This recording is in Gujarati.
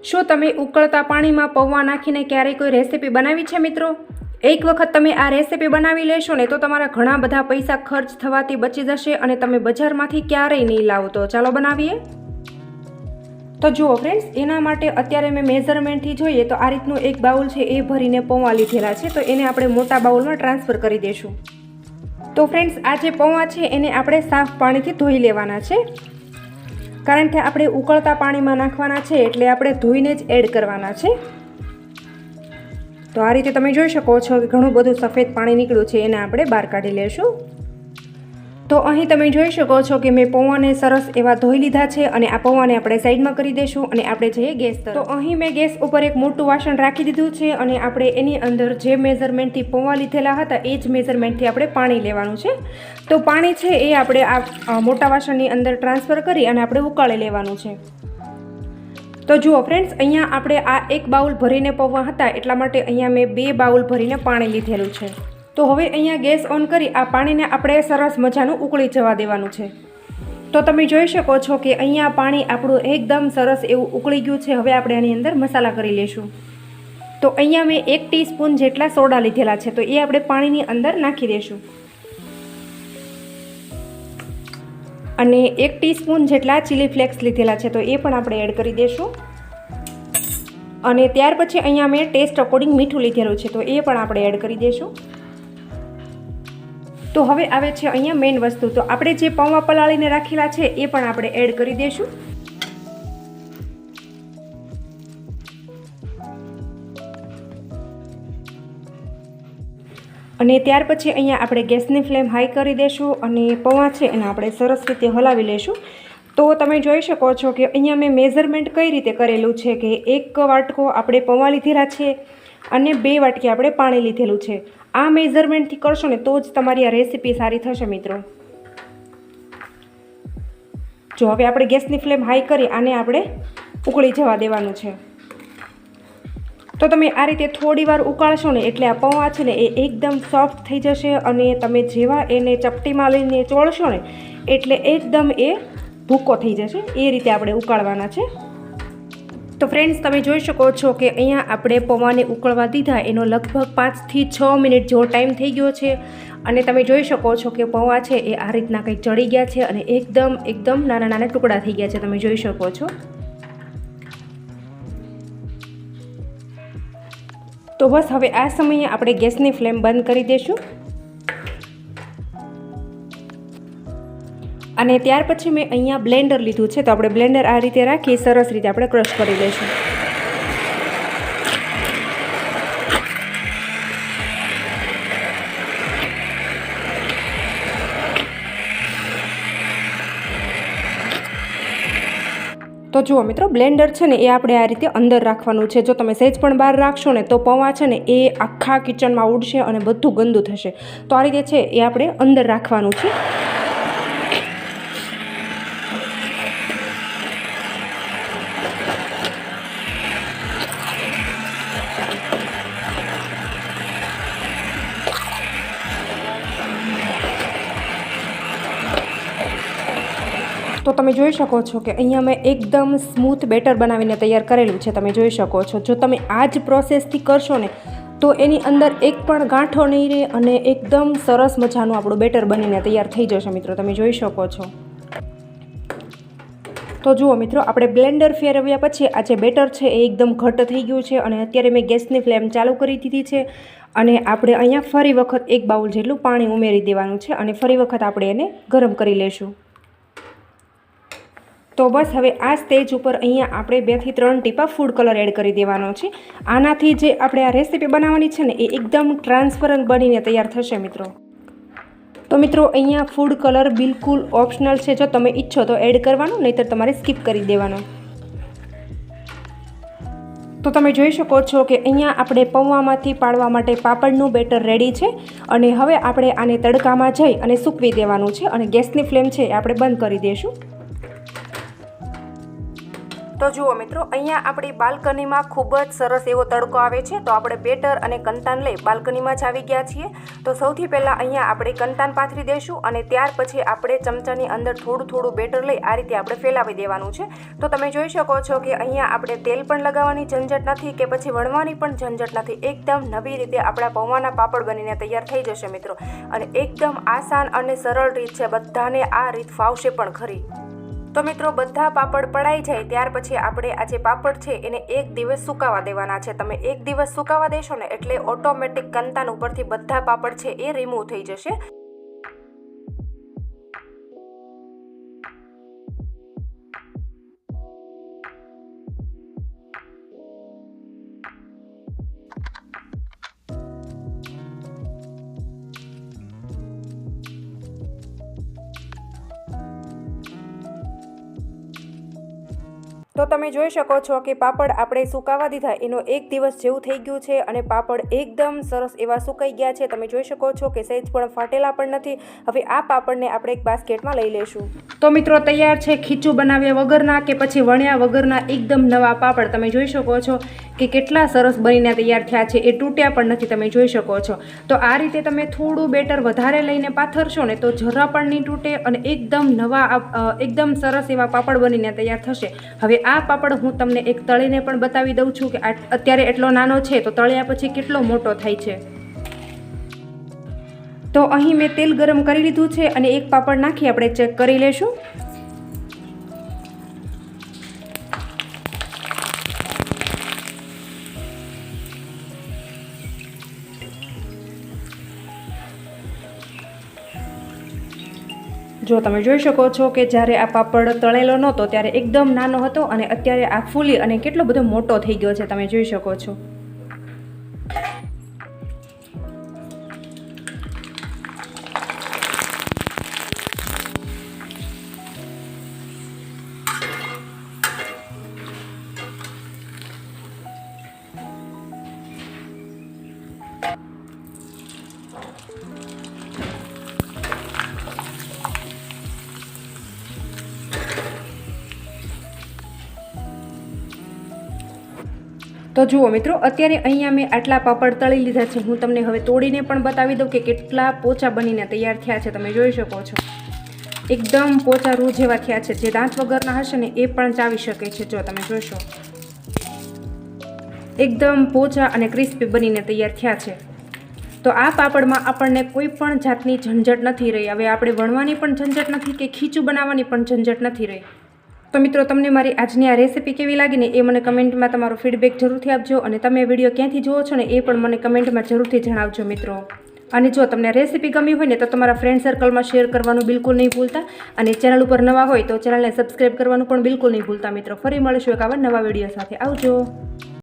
શું તમે ઉકળતા પાણીમાં પૌવા નાખીને ક્યારેય કોઈ રેસીપી બનાવી છે મિત્રો? એક વખત તમે આ રેસીપી બનાવી લેશો ને તો તમારા ઘણા બધા પૈસા ખર્ચ થવાથી બચી જશે અને તમે બજારમાંથી ક્યારેય નહીં લાવો. તો ચાલો બનાવીએ. તો જુઓ ફ્રેન્ડ્સ, એના માટે અત્યારે મેં મેઝરમેન્ટથી જોઈએ તો આ રીતનું એક બાઉલ છે એ ભરીને પૌવા લીધેલા છે. તો એને આપણે મોટા બાઉલમાં ટ્રાન્સફર કરી દઈશું. તો ફ્રેન્ડ્સ, આ જે પૌવા છે એને આપણે સાફ પાણીથી ધોઈ લેવાના છે, કારણ કે આપણે ઉકળતા પાણીમાં નાખવાના છે એટલે આપણે ધોઈને જ એડ કરવાના છે. તો આ રીતે તમે જોઈ શકો છો કે ઘણું બધું સફેદ પાણી નીકળ્યું છે, એને આપણે બહાર કાઢી લેશું. તો અહીં તમે જોઈ શકો છો કે મેં પૌવાને સરસ એવા ધોઈ લીધા છે અને આ પૌવાને આપણે સાઈડમાં કરી દઈશું અને આપણે જઈએ ગેસ તરફ. તો અહીં મેં ગેસ ઉપર એક મોટું વાસણ રાખી દીધું છે અને આપણે એની અંદર જે મેઝરમેન્ટથી પૌવા લીધેલા હતા એ જ મેઝરમેન્ટથી આપણે પાણી લેવાનું છે. તો પાણી છે એ આપણે આ મોટા વાસણની અંદર ટ્રાન્સફર કરી અને આપણે ઉકાળી લેવાનું છે. તો જુઓ ફ્રેન્ડ્સ, અહીંયા આપણે આ એક બાઉલ ભરીને પૌવા હતા એટલા માટે અહીંયા મેં 2 બાઉલ ભરીને પાણી લીધેલું છે. તો હવે અહીંયા ગેસ ઓન કરી આ પાણીને આપણે સરસ મજાનું ઉકળી જવા દેવાનું છે. તો તમે જોઈ શકો છો કે અહીંયા પાણી આપણું એકદમ સરસ એવું ઉકળી ગયું છે. હવે આપણે આની અંદર મસાલા કરી લઈશું. તો અહીંયા મેં 1 ટીસ્પૂન જેટલા સોડા લીધેલા છે, તો એ આપણે પાણીની અંદર નાખી દઈશું. અને 1 ટીસ્પૂન જેટલા ચીલી ફ્લેક્સ લીધેલા છે, તો એ પણ આપણે એડ કરી દઈશું. અને ત્યાર પછી અહીંયા મેં ટેસ્ટ અકોર્ડિંગ મીઠું લીધેલું છે, તો એ પણ આપણે એડ કરી દઈશું. તો હવે આવે છે અહીંયા મેઇન વસ્તુ. તો આપણે જે પૌવા પલાળીને રાખેલા છે એ પણ આપણે એડ કરી દઈશું. અને ત્યાર પછી અહીંયા આપણે ગેસની ફ્લેમ હાઈ કરી દઈશું અને પૌવા છે એને આપણે સરસ રીતે હલાવી લઈશું. તો તમે જોઈ શકો છો કે અહીંયા મેં મેઝરમેન્ટ કઈ રીતે કરેલું છે કે 1 વાટકો આપણે પૌવા લીધેલા છે અને 2 વાટકી આપણે પાણી લીધેલું છે. આ મેઝરમેન્ટથી કરશો ને તો જ તમારી આ રેસીપી સારી થશે મિત્રો. જો હવે આપણે ગેસની ફ્લેમ હાઈ કરી આને આપણે ઉકળી જવા દેવાનું છે. તો તમે આ રીતે થોડી વાર ઉકાળશો ને એટલે આ પૌવા છે ને એ એકદમ સોફ્ટ થઈ જશે અને તમે જેવા એને ચપટીમાં લઈને ચોળશો ને એટલે એકદમ એ ભૂકો થઈ જશે. એ રીતે આપણે ઉકાળવાના છે. તો ફ્રેન્ડ્સ, તમે જોઈ શકો છો કે અહીંયા આપણે પૌવાને ઉકળવા દીધા એનો લગભગ 5 થી 6 મિનિટ જેવો ટાઈમ થઈ ગયો છે. અને તમે જોઈ શકો છો કે પૌવા છે એ આ રીતના કંઈક ચડી ગયા છે અને એકદમ નાના નાના ટુકડા થઈ ગયા છે. તમે જોઈ શકો છો. તો બસ હવે આ સમયે આપણે ગેસની ફ્લેમ બંધ કરી દઈશું. અને ત્યાર પછી મેં અહીંયા બ્લેન્ડર લીધું છે. તો આપણે બ્લેન્ડર આ રીતે રાખી સરસ રીતે આપણે ક્રશ કરી લઈશું. તો જુઓ મિત્રો, બ્લેન્ડર છે ને એ આપણે આ રીતે અંદર રાખવાનું છે. જો તમે સહેજ પણ બહાર રાખશો ને તો પૌવા છે ને એ આખા કિચનમાં ઉડશે અને બધું ગંદુ થશે. તો આ રીતે છે એ આપણે અંદર રાખવાનું છે. તો તમે જોઈ શકો છો કે અહીંયા મેં એકદમ સ્મૂથ બેટર બનાવીને તૈયાર કરેલું છે. તમે જોઈ શકો છો. જો તમે આ જ પ્રોસેસથી કરશો ને તો એની અંદર એક પણ ગાંઠો નહીં રહે અને એકદમ સરસ મજાનું આપણું બેટર બનીને તૈયાર થઈ જશે મિત્રો. તમે જોઈ શકો છો. તો જુઓ મિત્રો, આપણે બ્લેન્ડર ફેરવ્યા પછી આ જે બેટર છે એ એકદમ ઘટ્ટ થઈ ગયું છે અને અત્યારે મેં ગેસની ફ્લેમ ચાલુ કરી દીધી છે. અને આપણે અહીંયા ફરી વખત 1 બાઉલ જેટલું પાણી ઉમેરી દેવાનું છે અને ફરી વખત આપણે એને ગરમ કરી લઈશું. તો બસ હવે આ સ્ટેજ ઉપર અહીંયા આપણે 2 થી 3 ટીપા ફૂડ કલર એડ કરી દેવાનો છે. આનાથી જે આપણે આ રેસીપી બનાવવાની છે ને એ એકદમ ટ્રાન્સપરન્ટ બનીને તૈયાર થશે મિત્રો. તો મિત્રો, અહીંયા ફૂડ કલર બિલકુલ ઓપ્શનલ છે. જો તમે ઈચ્છો તો એડ કરવાનો, નહીંતર તમારે સ્કીપ કરી દેવાનો. તો તમે જોઈ શકો છો કે અહીંયા આપણે પૌવામાંથી પાડવા માટે પાપડનું બેટર રેડી છે. અને હવે આપણે આને તડકામાં જઈ અને સૂકવી દેવાનું છે અને ગેસની ફ્લેમ છે એ આપણે બંધ કરી દઈશું. તો જુઓ મિત્રો, અહીંયા આપણી બાલ્કનીમાં ખૂબ જ સરસ એવો તડકો આવે છે. તો આપણે બેટર અને કંતાન લઈ બાલ્કનીમાં જ આવી ગયા છીએ. તો સૌથી પહેલાં અહીંયા આપણે કંતાન પાથરી દઈશું અને ત્યાર પછી આપણે ચમચાની અંદર થોડું થોડું બેટર લઈ આ રીતે આપણે ફેલાવી દેવાનું છે. તો તમે જોઈ શકો છો કે અહીંયા આપણે તેલ પણ લગાવવાની ઝંઝટ નથી કે પછી વણવાની પણ ઝંઝટ નથી. એકદમ નવી રીતે આપણા પૌવાના પાપડ બનીને તૈયાર થઈ જશે મિત્રો. અને એકદમ આસાન અને સરળ રીત છે, બધાને આ રીત ફાવશે પણ ખરી. તો મિત્રો, બધા પાપડ પડાઈ જાય ત્યાર પછી આપણે આ જે પાપડ છે એને 1 દિવસ સુકાવા દેવાના છે. તમે 1 દિવસ સુકાવા દેશો ને એટલે ઓટોમેટિક કંતાન ઉપરથી બધા પાપડ છે એ રિમૂવ થઈ જશે. તો તમે જોઈ શકો છો કે પાપડ આપણે સુકાવા દીધા એનો 1 દિવસ જેવું થઈ ગયું છે અને પાપડ એકદમ સરસ એવા સુકાઈ ગયા છે. તમે જોઈ શકો છો કે સહેજ પણ ફાટેલા પણ નથી. હવે આ પાપડને આપણે એક બાસ્કેટમાં લઈ લઈશું. તો મિત્રો, તૈયાર છે ખીચું બનાવ્યા વગરના કે પછી વણ્યા વગરના એકદમ નવા પાપડ. તમે જોઈ શકો છો કે કેટલા સરસ બનીને તૈયાર થયા છે, એ તૂટ્યા પણ નથી. તમે જોઈ શકો છો. તો આ રીતે તમે થોડું બેટર વધારે લઈને પાથરશો ને તો જરા પણ નહીં તૂટે અને એકદમ નવા એકદમ સરસ એવા પાપડ બનીને તૈયાર થશે. હવે આ પાપડ હું તમને એક તળીને પણ બતાવી દઉં છું કે અત્યારે એટલો નાનો છે તો તળ્યા પછી કેટલો મોટો થાય છે. તો અહીં મેં તેલ ગરમ કરી લીધું છે અને એક પાપડ નાખી આપણે ચેક કરી લેશું. જો તમે જોઈ શકો છો કે જ્યારે આ પાપડ તળેલો નહોતો ત્યારે એકદમ નાનો હતો અને અત્યારે આ ફૂલી અને કેટલો બધો મોટો થઈ ગયો છે. તમે જોઈ શકો છો. તો જુઓ મિત્રો, અત્યારે અહીંયા મેં આટલા પાપડ તળી લીધા છે. હું તમને હવે તોડીને પણ બતાવી દઉં કે કેટલા પોચા બનીને તૈયાર થયા છે. તમે જોઈ શકો છો એકદમ પોચા રૂ જેવા થયા છે. જે દાંત વગરના હશે ને એ પણ ચાવી શકે છે. જો તમે જોશો એકદમ પોચા અને ક્રિસ્પી બનીને તૈયાર થયા છે. તો આ પાપડમાં આપણને કોઈ પણ જાતની ઝંઝટ નથી રહી. હવે આપણે વણવાની પણ ઝંઝટ નથી કે ખીચું બનાવવાની પણ ઝંઝટ નથી રહી. તો મિત્રો, તમને મારી આજની આ રેસીપી કેવી લાગીને એ મને કમેન્ટમાં તમારો ફીડબેક જરૂરથી આપજો અને તમે વિડીયો ક્યાંથી જુઓ છો ને એ પણ મને કમેન્ટમાં જરૂરથી જણાવજો મિત્રો. અને જો તમને રેસીપી ગમી હોય ને તો તમારા ફ્રેન્ડ સર્કલમાં શેર કરવાનું બિલકુલ નહીં ભૂલતા અને ચેનલ ઉપર નવા હોય તો ચેનલને સબસ્ક્રાઈબ કરવાનું પણ બિલકુલ નહીં ભૂલતા મિત્રો. ફરી મળીશું એક આવા નવા વિડીયો સાથે. આવજો.